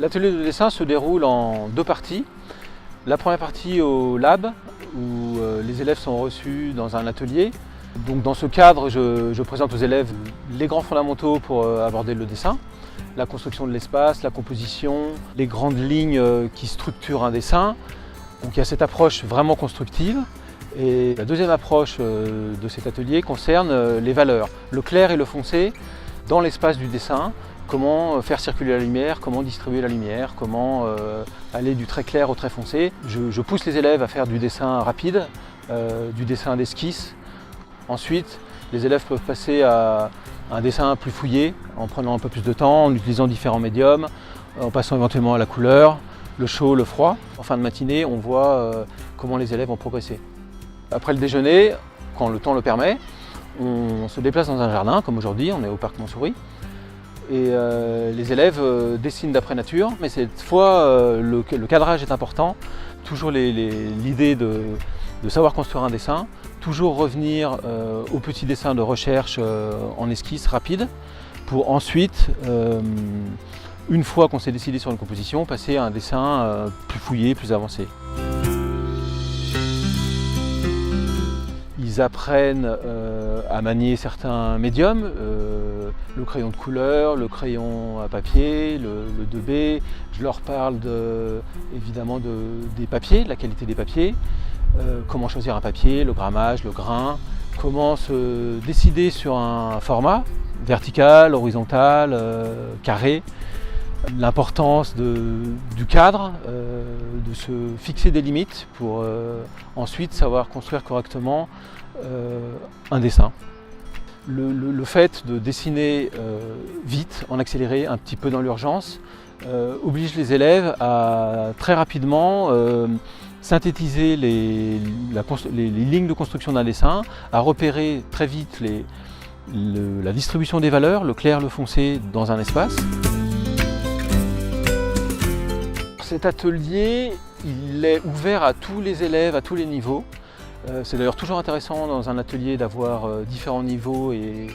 L'atelier de dessin se déroule en deux parties. La première partie au lab, où les élèves sont reçus dans un atelier. Donc dans ce cadre, je présente aux élèves les grands fondamentaux pour aborder le dessin, la construction de l'espace, la composition, les grandes lignes qui structurent un dessin. Donc il y a cette approche vraiment constructive. Et la deuxième approche de cet atelier concerne les valeurs, le clair et le foncé dans l'espace du dessin. Comment faire circuler la lumière, comment distribuer la lumière, comment aller du très clair au très foncé. Je pousse les élèves à faire du dessin rapide, du dessin d'esquisse. Ensuite, les élèves peuvent passer à un dessin plus fouillé, en prenant un peu plus de temps, en utilisant différents médiums, en passant éventuellement à la couleur, le chaud, le froid. En fin de matinée, on voit comment les élèves ont progressé. Après le déjeuner, quand le temps le permet, on se déplace dans un jardin, comme aujourd'hui, on est au parc Montsouris. Et les élèves dessinent d'après nature, mais cette fois le cadrage est important. Toujours l'idée de savoir construire un dessin, toujours revenir au petit dessin de recherche en esquisse rapide, pour ensuite, une fois qu'on s'est décidé sur une composition, passer à un dessin plus fouillé, plus avancé. Ils apprennent à manier certains médiums, le crayon de couleur, le crayon à papier, le 2B. Je leur parle évidemment des papiers, de la qualité des papiers, comment choisir un papier, le grammage, le grain, comment se décider sur un format, vertical, horizontal, carré. L'importance du cadre, de se fixer des limites pour ensuite savoir construire correctement un dessin. Le fait de dessiner vite, en accéléré, un petit peu dans l'urgence, oblige les élèves à très rapidement synthétiser les lignes de construction d'un dessin, à repérer très vite la distribution des valeurs, le clair, le foncé dans un espace. Cet atelier, il est ouvert à tous les élèves, à tous les niveaux. C'est d'ailleurs toujours intéressant dans un atelier d'avoir différents niveaux et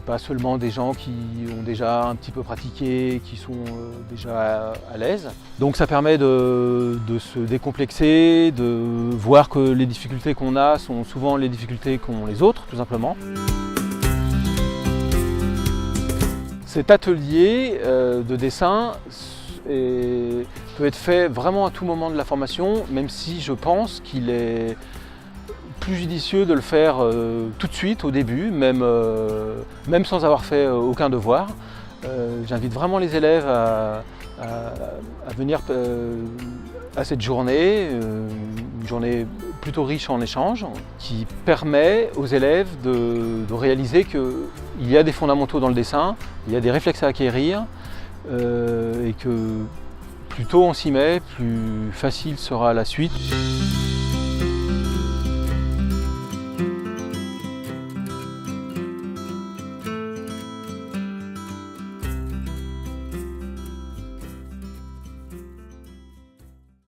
pas seulement des gens qui ont déjà un petit peu pratiqué, qui sont déjà à l'aise. Donc ça permet de se décomplexer, de voir que les difficultés qu'on a sont souvent les difficultés qu'ont les autres, tout simplement. Cet atelier de dessin peut être fait vraiment à tout moment de la formation, même si je pense qu'il est plus judicieux de le faire tout de suite, au début, même sans avoir fait aucun devoir. J'invite vraiment les élèves à venir à cette journée, une journée plutôt riche en échanges, qui permet aux élèves de réaliser qu'il y a des fondamentaux dans le dessin, il y a des réflexes à acquérir, et que plus tôt on s'y met, plus facile sera la suite.